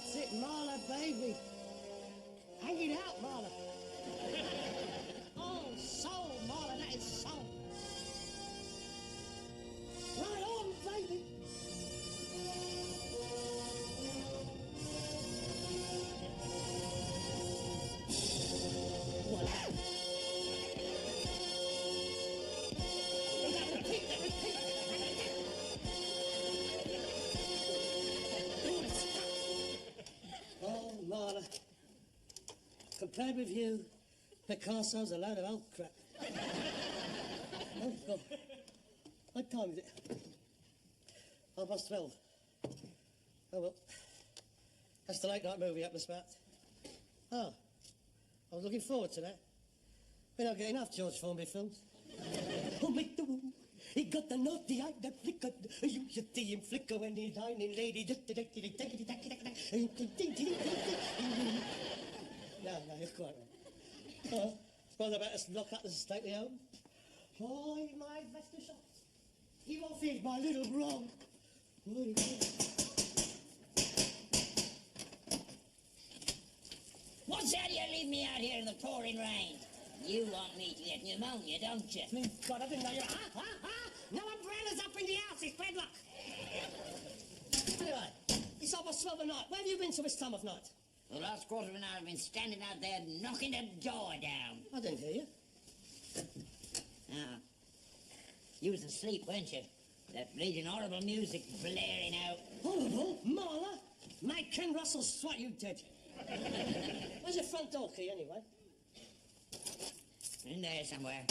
That's it, Marla, baby. Hang it out, Marla. Oh, soul, Marla, that is soul. Right on, baby. Oh, Marla. Compared with you, Picasso's a load of old crap. Oh, God. What time is it? 12:30. Oh, well. That's the late night movie up the spout. Oh. I was looking forward to that. We don't get enough George Formby films. Who make the woo? He got the naughty eye that flickered. You should see him flicker when he's dining, lady. No, you're quite right. Oh, suppose I better lock up the stately home. Oh, my Vesta shots. He won't feed my little wrong. What's that you leave me out here in the pouring rain? You want me to get pneumonia, don't you? Please God, I didn't know you... No umbrellas up in the house, it's bad luck. Anyway, it's almost 12 at night. Where have you been till this time of night? The last quarter of an hour I've been standing out there knocking the door down. I didn't hear you. Ah. You was asleep, weren't you? That bleeding horrible music blaring out. Horrible? Marla? Make Ken Russell swat you dead. Where's your front door key, anyway? In there somewhere.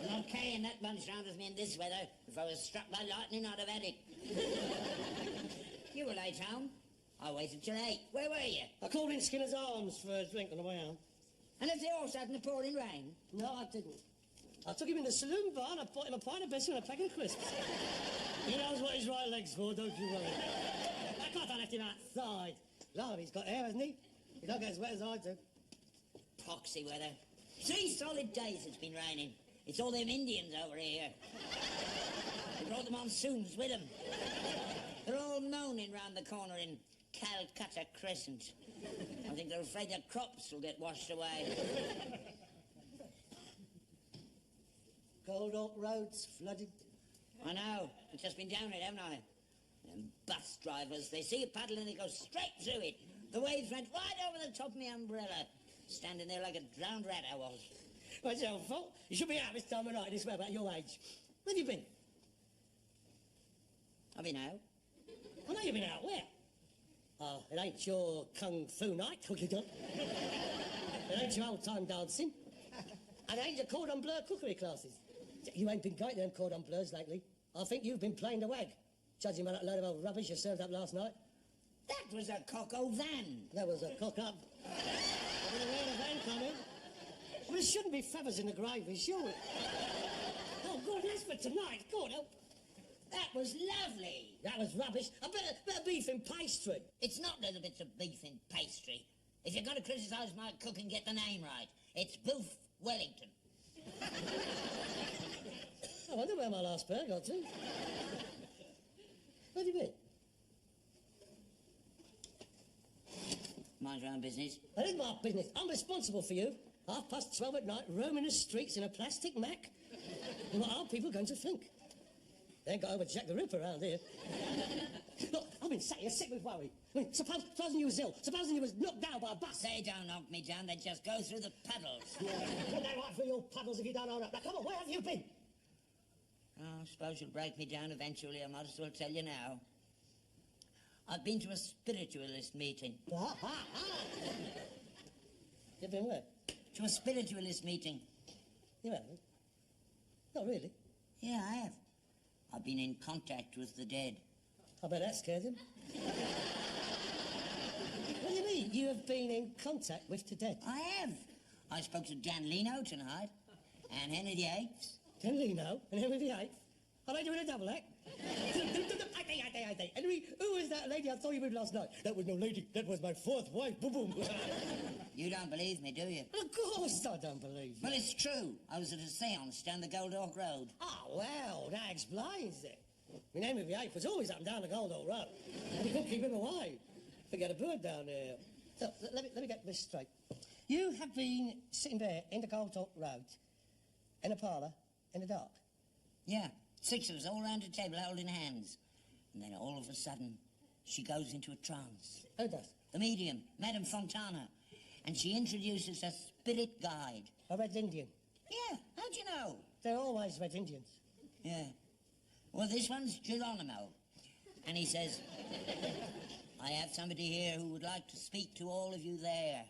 I'm not carrying that bunch round with me in this weather. If I was struck by lightning, I'd have had it. You were late home. I waited till 8. Where were you? I called in Skinner's Arms for a drink on the way home. And left the horse out in the pouring rain? No, I didn't. I took him in the saloon bar and I bought him a pint of biscuit and a pack of crisps. He knows what his right leg's for, don't you worry. I can't have left him outside. Lord, he's got hair, hasn't he? He don't get as wet as I do. Poxy weather. 3 solid days it's been raining. It's all them Indians over here. They brought the monsoons with them. They're all moaning round the corner in Calcutta Crescent. I think they're afraid their crops will get washed away. Gold Oak Road's flooded. I know. I've just been down it, haven't I? Them bus drivers, they see a puddle and they go straight through it. The waves went right over the top of my umbrella. Standing there like a drowned rat I was. Well, it's your fault. You should be out this time of night this way about your age. Where have you been? I've been out. I know you've been out. Where? Oh, it ain't your kung fu night, cookie done. It ain't your old-time dancing. And it ain't your cordon bleu cookery classes. You ain't been going to them cordon bleus lately. I think you've been playing the wag, judging by that load of old rubbish you served up last night. That was a cock-o'-van. That was a cock-up. I don't know where the van come in. But it shouldn't be feathers in the gravy, surely. Oh, God, that's for tonight. God, oh. That was lovely. That was rubbish. A bit of beef in pastry. It's not little bits of beef in pastry. If you're going to criticise my cooking, get the name right. It's Boof Wellington. I wonder where my last bird got to. Where have you been? Mind your own business. That is my business. I'm responsible for you. 12:30 at night, roaming the streets in a plastic Mac. And what are people going to think? They ain't got over Jack the Ripper around here. Look, I've been sat here sick with worry. I mean, supposing you was ill, supposing you was knocked down by a bus. They don't knock me down, they just go through the puddles. Wouldn't they right through your puddles if you don't own up? Now, come on, where have you been? Oh, I suppose you'll break me down eventually. I might as well tell you now. I've been to a spiritualist meeting. You've been where? To a spiritualist meeting. You haven't? Not really. Yeah, I have. I've been in contact with the dead. I bet that scared him. What do you mean, you have been in contact with the dead? I have. I spoke to Dan Leno tonight, and Henry VIII. Dan Leno and Henry VIII? Are they doing a double act? Henry, who was that lady I saw you with last night? That was no lady, that was my 4th wife, boom. You don't believe me, do you? Of course I don't believe you. Well, it's true. I was at a seance down the Gold Oak Road. Oh, well, that explains it. My name of the ape was always up and down the Goldhall Road. And you couldn't keep him away. Forget a bird down there. So, let me get this straight. You have been sitting there in the Goldhall Road, in a parlour, in the dark? Yeah, 6 of us all round the table holding hands. And then all of a sudden, she goes into a trance. Who does? The medium, Madame Fontana. And she introduces a spirit guide. A Red Indian? Yeah, how'd you know? They're always Red Indians. Yeah. Well, this one's Geronimo. And he says, I have somebody here who would like to speak to all of you there.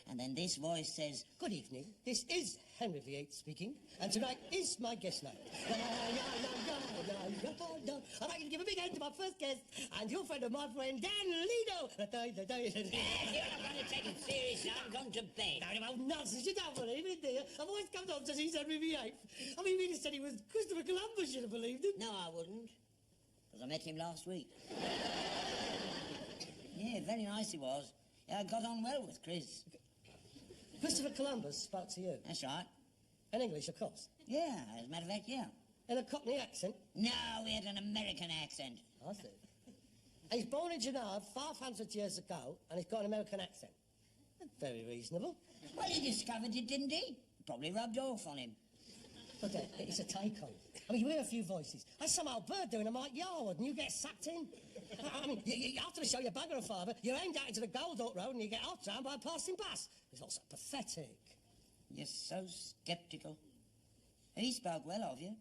And then this voice says, Good evening. This is Henry VIII speaking, and tonight is my guest night. I'd like you to give a big hand to my first guest, and your friend of my friend, Dan Lido. You're not going to take it seriously. I'm going to bed. No, nonsense. You don't believe it, do you? I've always come on to see Henry VIII. I mean, he said he was Christopher Columbus, you'd have believed it. No, I wouldn't, because I met him last week. Yeah, very nice he was. Yeah, I got on well with Chris. Christopher Columbus spoke to you? That's right. In English, of course? Yeah, as a matter of fact, yeah. In a Cockney accent? No, he had an American accent. I see. He's born in Geneva 500 years ago, and he's got an American accent. Very reasonable. Well, he discovered it, didn't he? Probably rubbed off on him. But it's a take-on. I mean, you hear a few voices. That's some old bird doing a Mike Yarwood, and you get sucked in. I mean, after the show, you bugger a father, you're aimed out into the Goldhall Road, and you get knocked down by a passing bus. It's all so pathetic. You're so sceptical. He spoke well of you.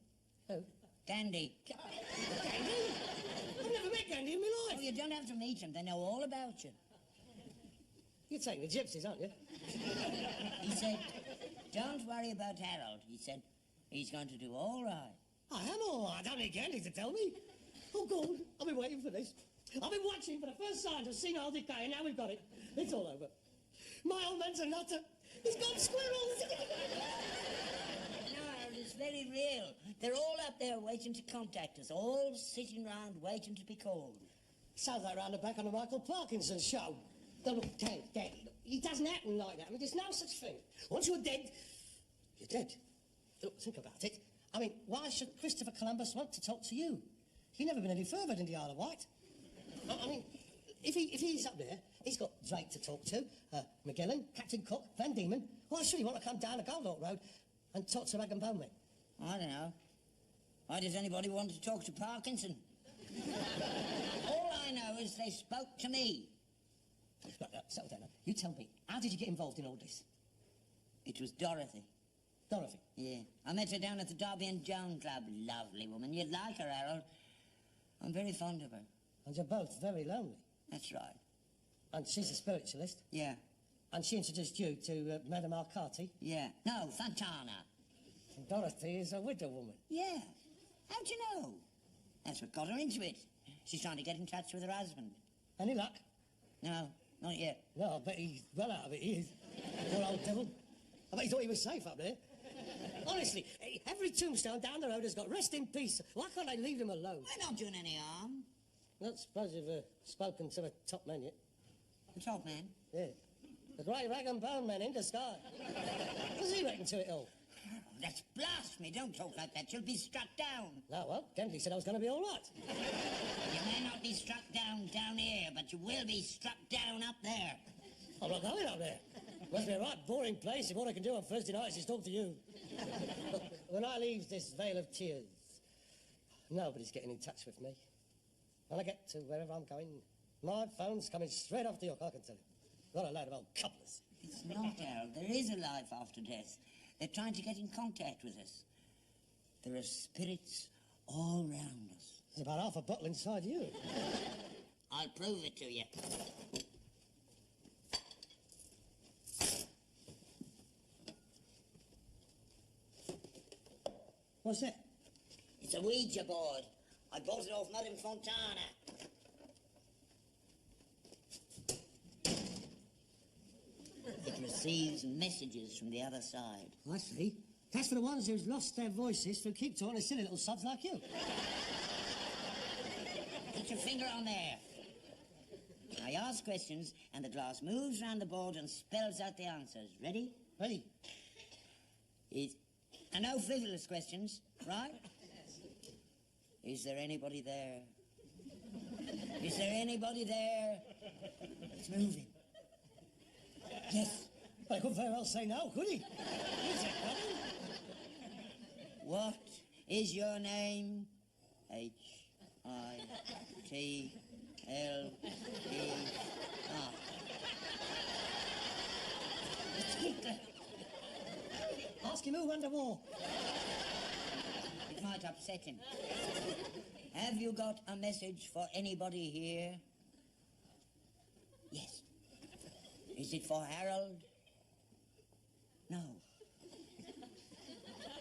Who? Dandy. Dandy? I've never met Dandy in my life. Oh, you don't have to meet him. They know all about you. You're taking the gypsies, aren't you? He said, don't worry about Harold. He said, he's going to do all right. I am all right. I don't need Dandy to tell me. Oh, God, I've been waiting for this. I've been watching for the first signs of senile decay, and now we've got it. It's all over. My old man's a nutter. He's got squirrels. No, it's very real. They're all up there waiting to contact us, all sitting round waiting to be called. Sounds like round the back on the Michael Parkinson show. No, look, Dad, it doesn't happen like that. I mean, there's no such thing. Once you're dead, you're dead. Look, think about it. I mean, why should Christopher Columbus want to talk to you? He's never been any further than the Isle of Wight. I mean, if he's up there, he's got Drake to talk to, Magellan, Captain Cook, Van Diemen. Why should he want to come down the Goldhall Road and talk to Rag and Bone Men? I don't know. Why does anybody want to talk to Parkinson? All I know is they spoke to me. Look, settle down. You tell me, how did you get involved in all this? It was Dorothy. Dorothy? Yeah. I met her down at the Derby and Joan Club. Lovely woman. You'd like her, Harold. I'm very fond of her. And you're both very lonely. That's right. And she's a spiritualist. Yeah. And she introduced you to Madame Arcati. Yeah. No, Fontana. And Dorothy is a widow woman. Yeah. How'd you know? That's what got her into it. She's trying to get in touch with her husband. Any luck? No, not yet. No, I bet he's well out of it, he is. Poor old devil. I bet he thought he was safe up there. Honestly, every tombstone down the road has got rest in peace. Why can't they leave them alone? We're not doing any harm. I don't suppose you've spoken to the top man yet. The top man? Yeah. The great Rag and Bone Man in the sky. What's he reckon to it all? That's blasphemy. Don't talk like that. You'll be struck down. No, well, Dentley said I was going to be all right. You may not be struck down here, but you will be struck down up there. I'm not going up there. Must be a right boring place if all I can do on Thursday nights is talk to you. Look, when I leave this vale of tears, nobody's getting in touch with me. When I get to wherever I'm going, my phone's coming straight off the hook, I can tell you. What a load of old couplers. It's not, Harold. There is a life after death. They're trying to get in contact with us. There are spirits all round us. There's about half a bottle inside you. I'll prove it to you. What's that? It's a Ouija board. I bought it off Madame Fontana. It receives messages from the other side. I see. That's for the ones who's lost their voices who keep talking to silly little sods like you. Put your finger on there. I ask questions, and the glass moves round the board and spells out the answers. Ready? Ready? And no frivolous questions, right? Is there anybody there? Is there anybody there? It's moving. Yes. I couldn't very well say no, could he? What is your name? H-I-T-L-E-R. Ask him who won the war. It might upset him. Have you got a message for anybody here? Yes. Is it for Harold? No.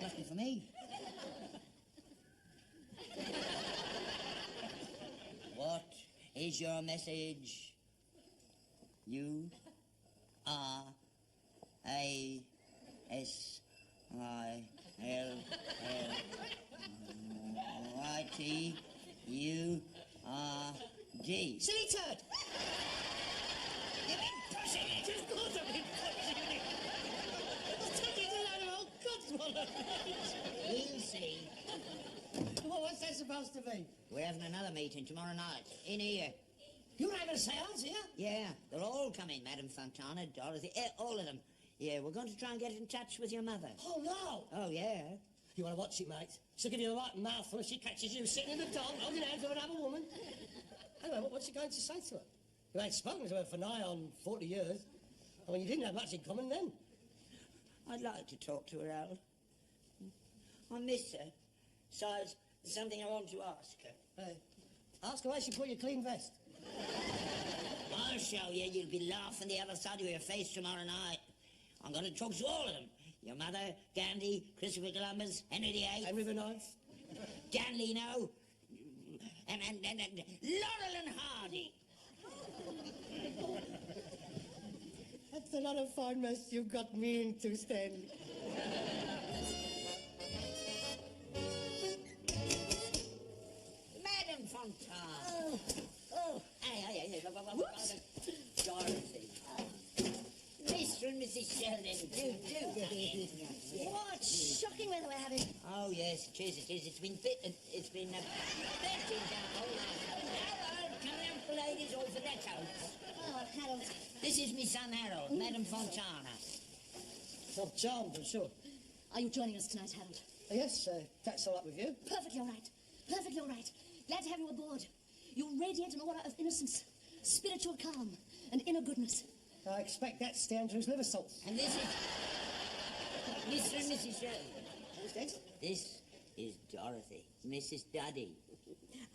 Must be for me. What is your message? U-A-S-I-L-L-I-T-U-R-G. Silly turd! You've been pushing it! Of course I've been pushing it! I'll take you to that old codswallow! We'll see. Well, what's that supposed to be? We're having another meeting tomorrow night, in here. You're having a seance here? Yeah, they're all coming, Madame Fontana, Dorothy, all of them. Yeah, we're going to try and get in touch with your mother. Oh, no! Oh, yeah? You want to watch it, mate? She'll give you the right mouthful if she catches you sitting in the dock, holding hands with another woman. Anyway, what's she going to say to her? You ain't spoken to her for nigh on 40 years. I mean, you didn't have much in common then. I'd like to talk to her, Al. I miss her. Besides, there's something I want to ask her. Ask her why she put your clean vest. I'll show you. You'll be laughing the other side of your face tomorrow night. I'm going to talk to all of them. Your mother, Gandhi, Christopher Columbus, Henry VIII. Henry the Ninth. Ganlino, and Laurel and Hardy. That's another fine mess you've got me into, Stanley. Madame Fontana. Oh. Hey. Whoops. Dorothy. Mr. and Mrs. Sheldon, do. What shocking weather we're having. Oh, yes, it is. It's been betting down all night. Harold, come down for ladies or for their coats. Oh, Harold. This is my son Harold, Madame Fontana. I'm charmed, I'm sure. Are you joining us tonight, Harold? Yes, that's all right with you. Perfectly all right. Perfectly all right. Glad to have you aboard. You radiate an aura of innocence, spiritual calm, and inner goodness. I expect that's down to his liver salts. And this is Mr. and Mrs. Sheldon. Who's this? This is Dorothy, Mrs. Duddy.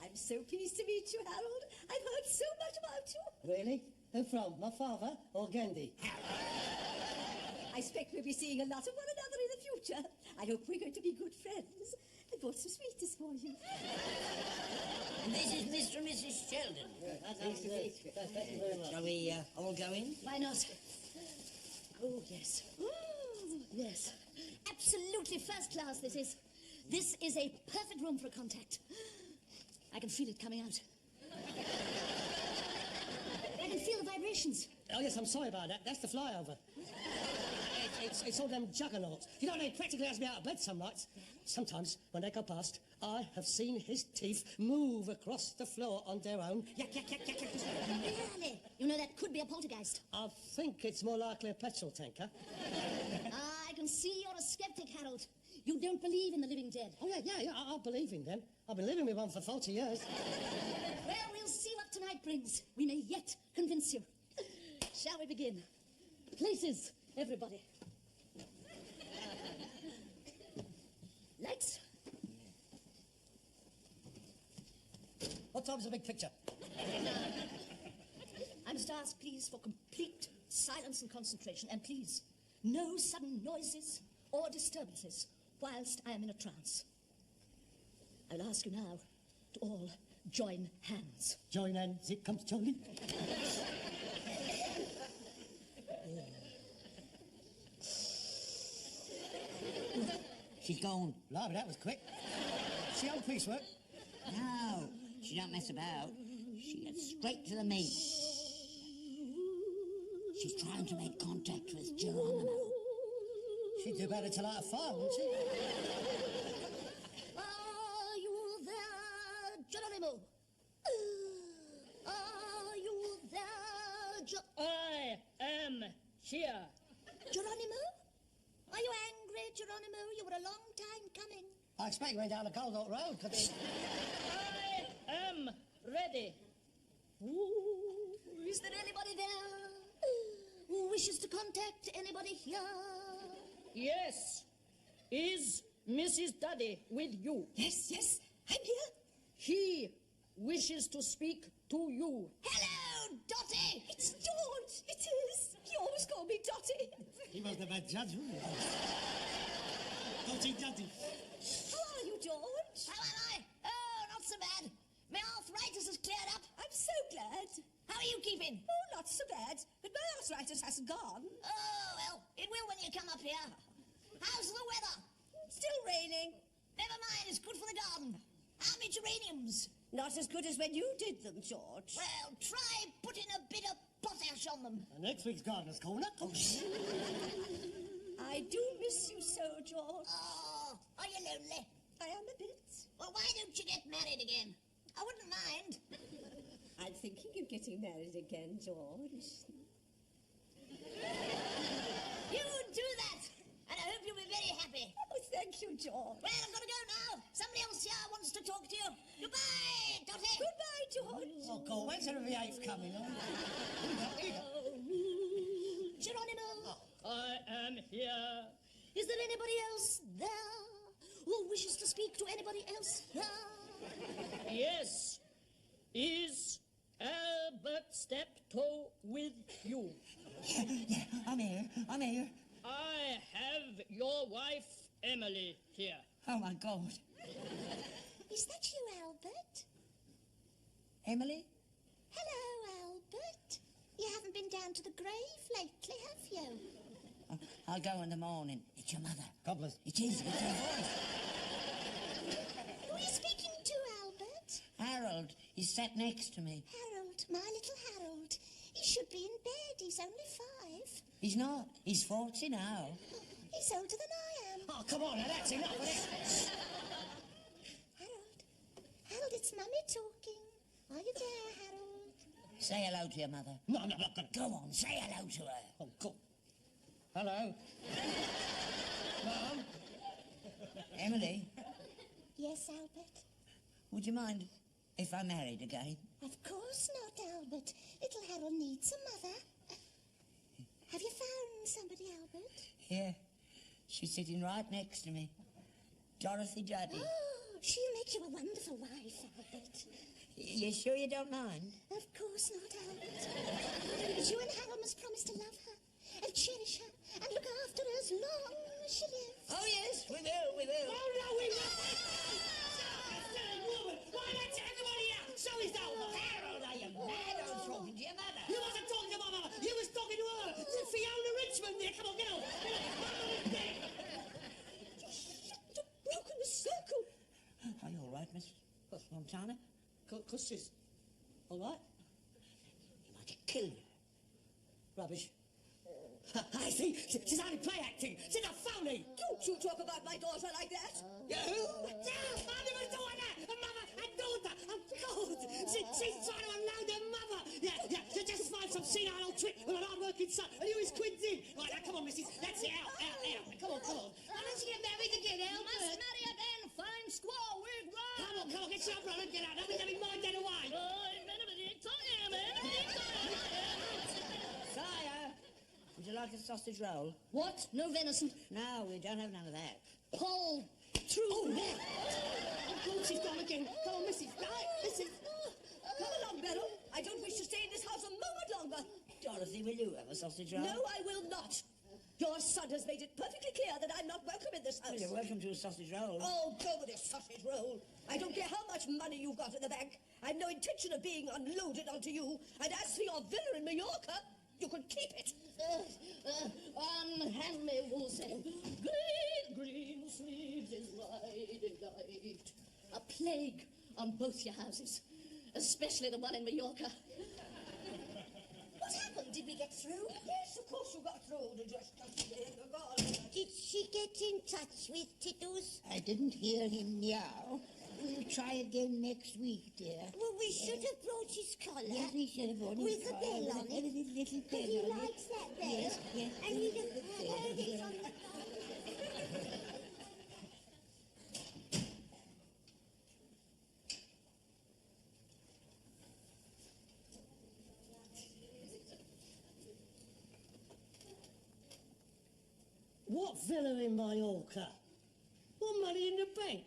I'm so pleased to meet you, Harold. I've heard so much about you. Really? Who from? My father or Gandhi? I expect we'll be seeing a lot of one another in the future. I hope we're going to be good friends. I bought some sweeties for you. And this is Mr. and Mrs. Sheldon. Thank you very much. Shall we all go in? Why not? Oh, yes. Yes. Absolutely first class, this is. This is a perfect room for contact. I can feel it coming out. I can feel the vibrations. Oh, yes, I'm sorry about that. That's the flyover. It's all them juggernauts. You know, they practically has me out of bed some nights. Sometimes, when they go past, I have seen his teeth move across the floor on their own. Yak. Really? You know, that could be a poltergeist. I think it's more likely a petrol tanker. I can see you're a skeptic, Harold. You don't believe in the living dead. Oh, yeah, I believe in them. I've been living with one for 40 years. Well, we'll see what tonight brings. We may yet convince you. Shall we begin? Places, everybody. Lights. What time's the big picture? I must ask, please, for complete silence and concentration. And please, no sudden noises or disturbances whilst I am in a trance. I'll ask you now to all join hands. Join hands, here comes Charlie. She's gone. Blimey, that was quick. See old piecework? No, she don't mess about. She gets straight to the meat. She's trying to make contact with Geronimo. She'd do better to light a fire, wouldn't she? Are you there, I am here. Geronimo? Are you angry, Geronimo? You were a long time coming. I expect you went down the Colgate Road, could it? I am ready. Ooh, is there anybody there who wishes to contact anybody here? Yes. Is Mrs. Duddy with you? Yes, I'm here. He wishes to speak to you. Hello, Dotty. It's George. It is. You always call me Dotty. He wasn't a bad judge, was he? Dotty Duddy. How are you, George? How am I? Oh, not so bad. My arthritis has cleared up. I'm so glad. How are you keeping? Oh, not so bad. But my arthritis hasn't gone. Oh, well, it will when you come up here. How's the weather? Still raining. Never mind, it's good for the garden. How many geraniums? Not as good as when you did them, George. Well, try putting a bit of potash on them. Next week's Gardener's Corner. I do miss you so, George. Oh, are you lonely? I am a bit. Well, why don't you get married again? I wouldn't mind. I'm thinking of getting married again, George. You would do that, and I hope you'll be very happy. Oh, thank you, George. Well, I've got to go now. Somebody else here wants to talk to you. Goodbye, Dotty. Goodbye, George. Oh, God, when's the V8 coming on? Geronimo, I am here. Is there anybody else there who wishes to speak to anybody else here? Yes. Is Albert Steptoe with you? Yeah, I'm here. I have your wife, Emily, here. Oh, my God. Is that you, Albert? Emily? Hello, Albert. You haven't been down to the grave lately, have you? I'll go in the morning. It's your mother. Cobblers. It is. It's your voice. Who are you speaking to, Albert? Harold. He's sat next to me. Harold, my little Harold. He should be in bed. He's only 5. He's not. He's 40 now. He's older than I am. Oh, come on, now, that's enough of this. Harold, it's Mummy talking. Are you there, Harold? Say hello to your mother. No, I'm not going to. Go on, say hello to her. Oh, God. Hello? Mum? Emily, Yes, Albert? would you mind if I married again? Of course not, Albert. Little Harold needs a mother. Have you found somebody, Albert? Yeah. She's sitting right next to me. Dorothy Juddy. Oh, she'll make you a wonderful wife, Albert. You sure you don't mind? Of course not, Albert. But you and Harold must promise to love her and cherish her and look after her as long as she lives. Oh, yes, we will. No, we won't. Silly woman. Why not take everybody out? So is that one. Harold, are you mad? I was talking to your mother. You wasn't talking to my mother. You was talking to her. Fiona Richmond there. Come on, get on. You've broken the circle. Are you all right, Miss Montana? Because she's all right. You might have killed her. Rubbish. I see. She's only play acting. She's a phony. Don't you talk about my daughter like that. You? Yeah, I never thought that. A mother, a daughter, a God. She's trying to unload her mother. Yeah. She just finds some senile old trick with an hard-working son. And you is quids in. Right, now, come on, missus. That's it. Out. Come on. Now, let's get married again, Albert. Must marry again, fine squaw, wig run. Come on, get your brother and get out. Don't be having mine dead away. Sire, would you like a sausage roll? What? No venison? No, we don't have none of that. Pull through. Oh, there. Oh, God, she's gone again. Come on, missus. Missus. Come along, Beryl. I don't wish to stay in this house a moment longer. Dorothy, will you have a sausage roll? No, I will not. Your son has made it perfectly clear that I'm not welcome in this house. Well, you're welcome to a sausage roll. Oh, go with your sausage roll. I don't care how much money you've got in the bank. I've no intention of being unloaded onto you. And as for your villa in Mallorca, you can keep it. Unhand me, woolsail. Green sleeves is riding light. A plague on both your houses, especially the one in Mallorca. What happened? Did we get through? Yes, of course you got through. Did she get in touch with Titus? I didn't hear him meow. We'll try again next week, dear. Well, we should have brought his collar. Yes, we should have brought his With the collar, bell with on a it. little bell Because he on it. likes that bell. Yes, yes. And he'd have heard it from the... What villa in Mallorca? What money in the bank?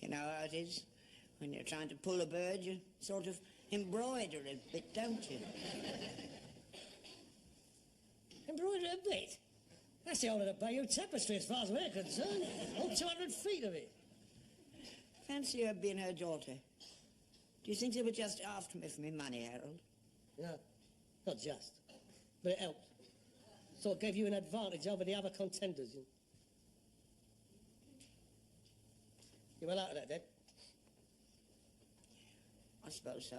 You know how it is. When you're trying to pull a bird, you sort of embroider a bit, don't you? Embroidered a bit? That's the whole of the Bayeux Tapestry as far as we're concerned. All 200 feet of it. Fancy her being her daughter. Do you think they were just after me for my money, Harold? No, not just. But it helped. So it gave you an advantage over the other contenders. You well out of that, then? I suppose so.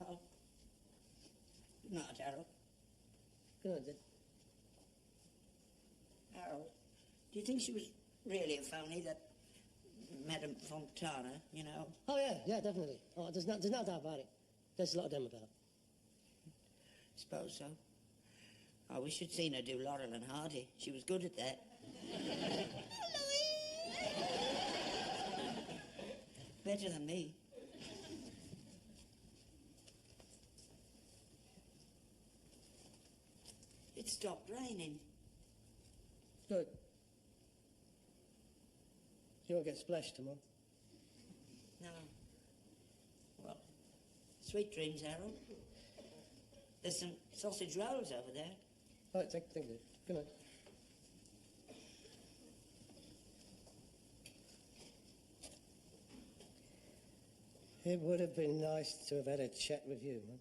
Oh. Good night, Harold. Good night, then. Harold, do you think she was really a phony, that Madame Fontana, you know? Oh, yeah, definitely. Oh, there's no doubt about it. There's a lot of them about. Suppose so. I wish you'd seen her do Laurel and Hardy. She was good at that. Better than me. It stopped raining. Good. You won't get splashed tomorrow. No. Well, sweet dreams, Harold. There's some sausage rolls over there. All right, thank you. Good night. It would have been nice to have had a chat with you, man.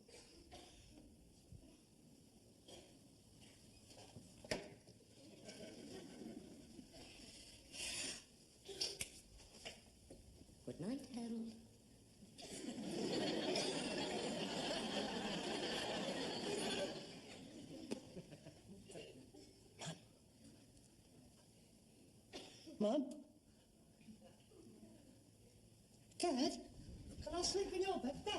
Good night, Harold. Mum? Dad? Can I sleep in your bed? Dad?